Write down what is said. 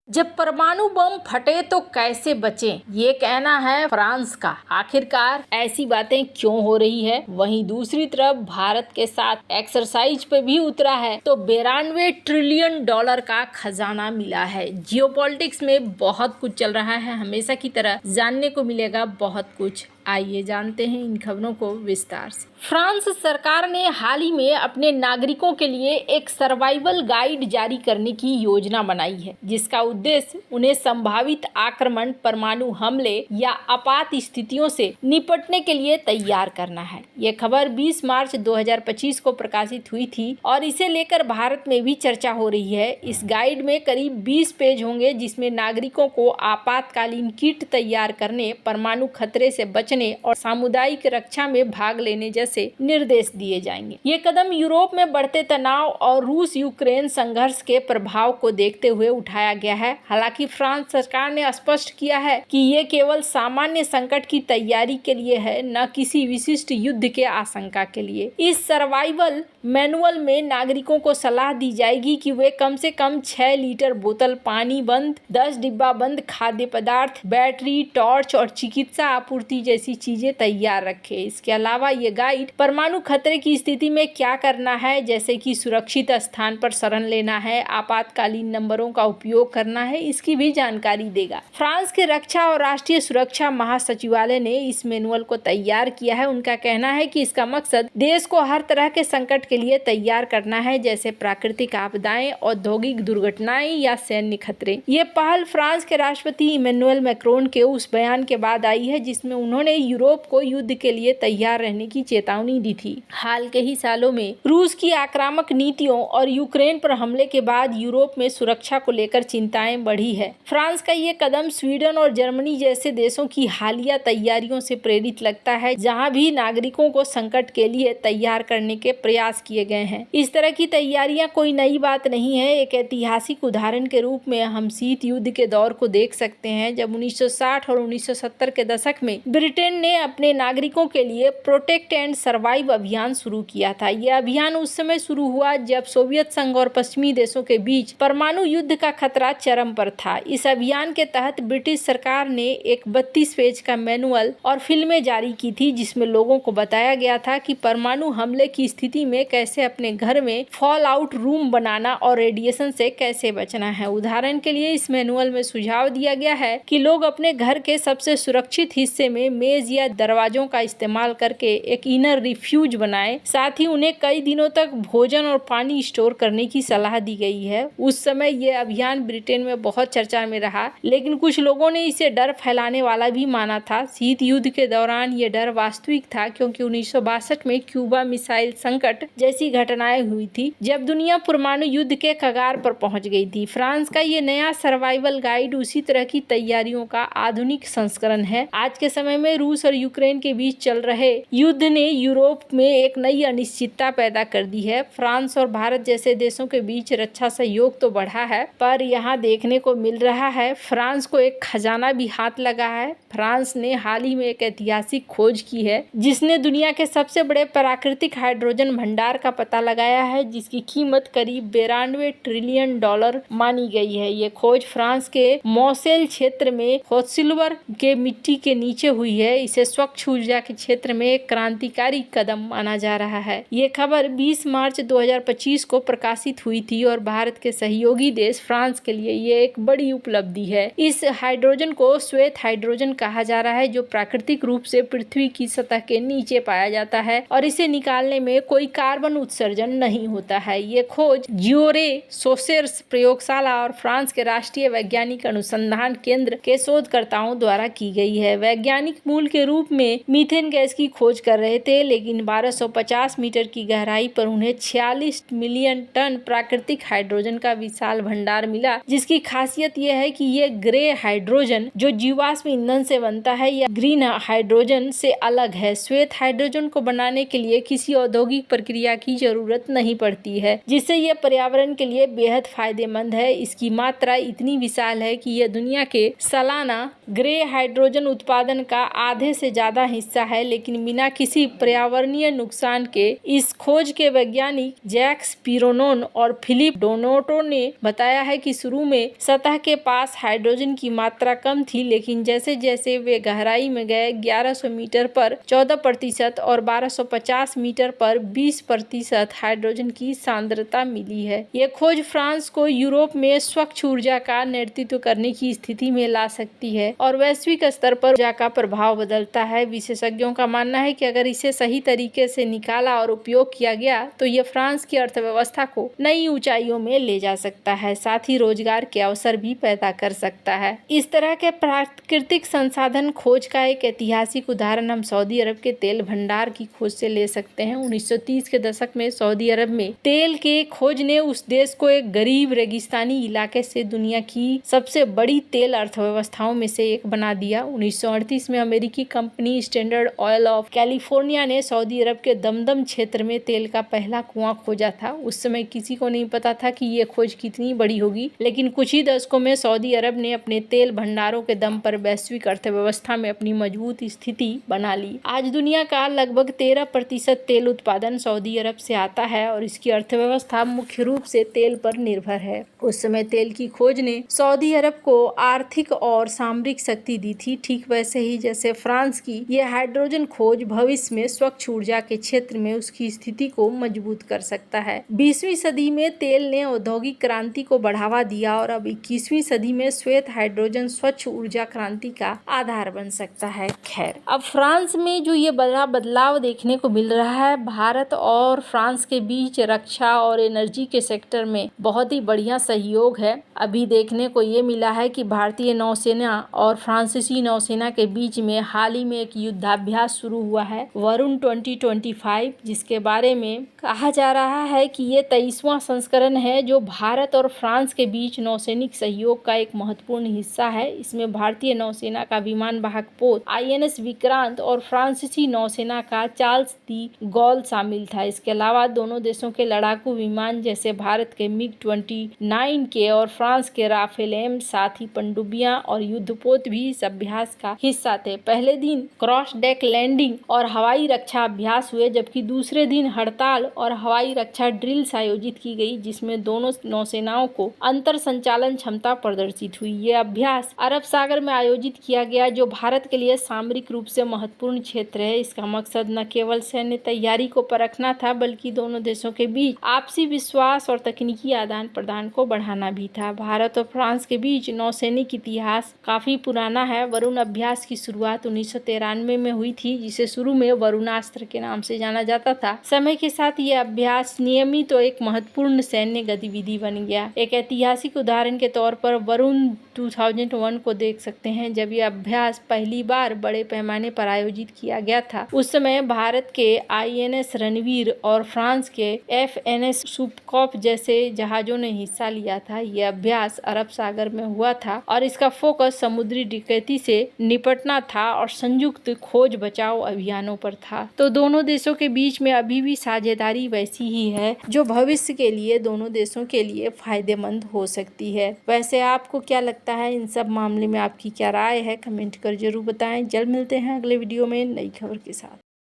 जब परमाणु बम फटे तो कैसे बचें, ये कहना है फ्रांस का। आखिरकार ऐसी बातें क्यों हो रही है। वहीं दूसरी तरफ भारत के साथ एक्सरसाइज पे भी उतरा है तो 92 ट्रिलियन डॉलर का खजाना मिला है। जियोपॉलिटिक्स में बहुत कुछ चल रहा है, हमेशा की तरह जानने को मिलेगा बहुत कुछ। आइए जानते हैं इन खबरों को विस्तार से। फ्रांस सरकार ने हाल ही में अपने नागरिकों के लिए एक सर्वाइवल गाइड जारी करने की योजना बनाई है, जिसका उद्देश्य उन्हें संभावित आक्रमण, परमाणु हमले या आपात स्थितियों से निपटने के लिए तैयार करना है। ये खबर 20 मार्च 2025 को प्रकाशित हुई थी और इसे लेकर भारत में भी चर्चा हो रही है। इस गाइड में करीब 20 पेज होंगे, जिसमें नागरिकों को आपातकालीन किट तैयार करने, परमाणु खतरे से बचने और सामुदायिक रक्षा में भाग लेने जैसे निर्देश दिए जाएंगे। ये कदम यूरोप में बढ़ते तनाव और रूस यूक्रेन संघर्ष के प्रभाव को देखते हुए उठाया गया है। हालांकि फ्रांस सरकार ने स्पष्ट किया है कि ये केवल सामान्य संकट की तैयारी के लिए है, न किसी विशिष्ट युद्ध के आशंका के लिए। इस सर्वाइवल मैनुअल में नागरिकों को सलाह दी जाएगी कि वे कम से कम 6 लीटर बोतल पानी बंद, 10 डिब्बा बंद खाद्य पदार्थ, बैटरी, टॉर्च और चिकित्सा आपूर्ति जैसी चीजें तैयार रखें। इसके अलावा ये गाइड परमाणु खतरे की स्थिति में क्या करना है, जैसे कि सुरक्षित स्थान पर शरण लेना है, आपातकालीन नंबरों का उपयोग करना है, इसकी भी जानकारी देगा। फ्रांस के रक्षा और राष्ट्रीय सुरक्षा महासचिवालय ने इस मैनुअल को तैयार किया है। उनका कहना है कि इसका मकसद देश को हर तरह के संकट के लिए तैयार करना है, जैसे प्राकृतिक आपदाएं, औद्योगिक दुर्घटनाएं या सैन्य खतरे। ये पहल फ्रांस के राष्ट्रपति इमैनुअल मैक्रोन के उस बयान के बाद आई है जिसमें उन्होंने यूरोप को युद्ध के लिए तैयार रहने की चेतावनी दी थी। हाल के ही सालों में रूस की आक्रामक नीतियों और यूक्रेन पर हमले के बाद यूरोप में सुरक्षा को लेकर चिंताएं बढ़ी है। फ्रांस का ये कदम स्वीडन और जर्मनी जैसे देशों की हालिया तैयारियों से प्रेरित लगता है, जहां भी नागरिकों को संकट के लिए तैयार करने के प्रयास किए गए हैं। इस तरह की तैयारियां कोई नई बात नहीं है। एक ऐतिहासिक उदाहरण के रूप में हम शीत युद्ध के दौर को देख सकते हैं, जब 1960 और 1970 के दशक में ब्रिटेन ने अपने नागरिकों के लिए प्रोटेक्ट एंड सर्वाइव अभियान शुरू किया था। यह अभियान उस समय शुरू हुआ जब सोवियत संघ और पश्चिमी देशों के बीच परमाणु युद्ध का खतरा चरम पर था। इस अभियान के तहत ब्रिटिश सरकार ने एक 32 पेज का मैनुअल और फिल्में जारी की थी, जिसमें लोगों को बताया गया था कि परमाणु हमले की स्थिति में कैसे अपने घर में फॉल आउट रूम बनाना और रेडिएशन से कैसे बचना है। उदाहरण के लिए इस मैनुअल में सुझाव दिया गया है कि लोग अपने घर के सबसे सुरक्षित हिस्से में मेज या दरवाजों का इस्तेमाल करके एक इनर रिफ्यूज बनाएं। साथ ही उन्हें कई दिनों तक भोजन और पानी स्टोर करने की सलाह दी गई है। उस समय यह अभियान ब्रिटेन में बहुत चर्चा में रहा, लेकिन कुछ लोगों ने इसे डर फैलाने वाला भी माना था। शीत युद्ध के दौरान यह डर वास्तविक था, क्योंकि 1962 में क्यूबा मिसाइल संकट जैसी घटनाएं हुई थी, जब दुनिया परमाणु युद्ध के कगार पर पहुंच गई थी। फ्रांस का ये नया सर्वाइवल गाइड उसी तरह की तैयारियों का आधुनिक संस्करण है। आज के समय में रूस और यूक्रेन के बीच चल रहे युद्ध ने यूरोप में एक नई अनिश्चितता पैदा कर दी है। फ्रांस और भारत जैसे देशों के बीच रक्षा सहयोग तो बढ़ा है, पर यहाँ देखने को मिल रहा है फ्रांस को एक खजाना भी हाथ लगा है। फ्रांस ने हाल ही में एक ऐतिहासिक खोज की है, जिसने दुनिया के सबसे बड़े प्राकृतिक हाइड्रोजन भंडार का पता लगाया है, जिसकी कीमत करीब 92 ट्रिलियन डॉलर मानी गई है। ये खोज फ्रांस के मॉसेल क्षेत्र में होचसिल्वर के मिट्टी के नीचे हुई है। इसे स्वच्छ ऊर्जा के क्षेत्र में एक क्रांतिकारी कदम माना जा रहा है। ये खबर 20 मार्च 2025 को प्रकाशित हुई थी और भारत के सहयोगी देश फ्रांस के लिए ये एक बड़ी उपलब्धि है। इस हाइड्रोजन को श्वेत हाइड्रोजन कहा जा रहा है, जो प्राकृतिक रूप से पृथ्वी की सतह के नीचे पाया जाता है और इसे निकालने में कोई कार्बन उत्सर्जन नहीं होता है। ये खोज जियोरे सोसेर्स प्रयोगशाला और फ्रांस के राष्ट्रीय वैज्ञानिक अनुसंधान केंद्र के शोधकर्ताओं द्वारा की गई है। वैज्ञानिक मूल के रूप में मीथेन गैस की खोज कर रहे थे, लेकिन 1250 मीटर की गहराई पर उन्हें 46 मिलियन टन प्राकृतिक हाइड्रोजन का विशाल भंडार मिला, जिसकी खासियत यह है कि ये ग्रे हाइड्रोजन जो जीवाश्म ईंधन से बनता है या ग्रीन हाइड्रोजन से अलग है। श्वेत हाइड्रोजन को बनाने के लिए किसी औद्योगिक प्रक्रिया की जरूरत नहीं पड़ती है, जिससे यह पर्यावरण के लिए बेहद फायदेमंद है। इसकी मात्रा इतनी विशाल है कि यह दुनिया के सालाना ग्रे हाइड्रोजन उत्पादन का आधे से ज्यादा हिस्सा है, लेकिन बिना किसी पर्यावरणीय नुकसान के। इस खोज के वैज्ञानिक जैक्स पिरोनोन और फिलिप डोनाटो ने बताया है कि शुरू में सतह के पास हाइड्रोजन की मात्रा कम थी, लेकिन जैसे जैसे वे गहराई में गए 1100 मीटर पर 14% और 1250 मीटर पर 20% हाइड्रोजन की सांद्रता मिली है। ये खोज फ्रांस को यूरोप में स्वच्छ ऊर्जा का नेतृत्व करने की स्थिति में ला सकती है और वैश्विक स्तर पर ऊर्जा का प्रभाव बदलता है। विशेषज्ञों का मानना है कि अगर इसे सही तरीके से निकाला और उपयोग किया गया तो ये फ्रांस की अर्थव्यवस्था को नई ऊंचाइयों में ले जा सकता है, साथ ही रोजगार के अवसर भी पैदा कर सकता है। इस तरह के प्राकृतिक संसाधन खोज का एक ऐतिहासिक उदाहरण हम सऊदी अरब के तेल भंडार की खोज से ले सकते हैं। 1930 के दशक में सऊदी अरब में तेल के खोज ने उस देश को एक गरीब रेगिस्तानी इलाके से दुनिया की सबसे बड़ी तेल अर्थव्यवस्थाओं में से एक बना दिया। 1938 में अमेरिकी company standard oil of California ने सऊदी अरब के दमदम क्षेत्र में तेल का पहला कुआं खोजा था। उस समय किसी को नहीं पता था कि ये खोज कितनी बड़ी होगी, लेकिन कुछ ही दशकों में सऊदी अरब ने अपने तेल भंडारों के दम पर वैश्विक अर्थव्यवस्था में अपनी मजबूत स्थिति बना ली। आज दुनिया का लगभग 13% तेल उत्पादन सऊदी अरब से आता है और इसकी अर्थव्यवस्था मुख्य रूप से तेल पर निर्भर है। उस समय तेल की खोज ने सऊदी अरब को आर्थिक और सामरिक शक्ति दी थी, ठीक वैसे ही जैसे फ्रांस की यह हाइड्रोजन खोज भविष्य में स्वच्छ ऊर्जा के क्षेत्र में उसकी स्थिति को मजबूत कर सकता है। 20वीं सदी में तेल ने औद्योगिक क्रांति को बढ़ावा दिया और अब 21वीं सदी में श्वेत हाइड्रोजन स्वच्छ ऊर्जा क्रांति का आधार बन सकता है। खैर, अब फ्रांस में जो ये बड़ा बदलाव देखने को मिल रहा है, भारत और फ्रांस के बीच रक्षा और एनर्जी के सेक्टर में बहुत ही बढ़िया सहयोग है। अभी देखने को ये मिला है कि भारतीय नौसेना और फ्रांसीसी नौसेना के बीच में हाल ही में एक युद्धाभ्यास शुरू हुआ है, वरुण 2025, जिसके बारे में कहा जा रहा है कि ये 23वां संस्करण है जो भारत और फ्रांस के बीच नौसैनिक सहयोग का एक महत्वपूर्ण हिस्सा है। इसमें भारतीय नौसेना का विमान वाहक पोत INS विक्रांत और फ्रांसीसी नौसेना का चार्ल्स डी गॉल शामिल था। इसके अलावा दोनों देशों के लड़ाकू विमान जैसे भारत के MiG-29 के और फ्रांस के राफेल M, साथ ही पनडुब्बियां और युद्धपोत भी इस अभ्यास का हिस्सा थे। पहले दिन क्रॉस डेक लैंडिंग और हवाई रक्षा अभ्यास हुए, जबकि दूसरे दिन हड़ताल और हवाई रक्षा ड्रिल्स आयोजित की गई, जिसमें दोनों नौसेनाओं को अंतर संचालन क्षमता प्रदर्शित हुई। ये अभ्यास अरब सागर में आयोजित किया गया, जो भारत के लिए सामरिक रूप से महत्वपूर्ण क्षेत्र है। इसका मकसद न केवल सैन्य तैयारी को परखना था, बल्कि दोनों देशों के बीच आपसी विश्वास और तकनीकी आदान प्रदान को बढ़ाना भी था। भारत और फ्रांस के बीच नौसैनिक इतिहास काफी पुराना है। वरुण अभ्यास की शुरुआत 1993 में हुई थी, जिसे शुरू में वरुणास्त्र के नाम से जाना जाता था। समय के साथ ये अभ्यास नियमित और एक महत्वपूर्ण सैन्य गतिविधि बन गया। एक ऐतिहासिक उदाहरण के तौर पर वरुण 2001 को देख सकते हैं, जब यह अभ्यास पहली बार बड़े पैमाने पर आयोजित किया गया था। उस समय भारत के INS रणवीर और फ्रांस के FNS सुपकॉप जैसे जहाजों ने हिस्सा लिया था। यह अभ्यास अरब सागर में हुआ था और इसका फोकस समुद्री डकैती से निपटना था और संयुक्त खोज बचाव अभियानों पर था। तो दोनों देशों के बीच में अभी भी साझेदारी वैसी ही है, जो भविष्य के लिए दोनों देशों के लिए फायदेमंद हो सकती है। वैसे आपको क्या लगता है, इन सब मामले में आपकी क्या राय है? कमेंट कर जरूर बताएं। जल्द मिलते हैं अगले वीडियो में नई खबर के साथ।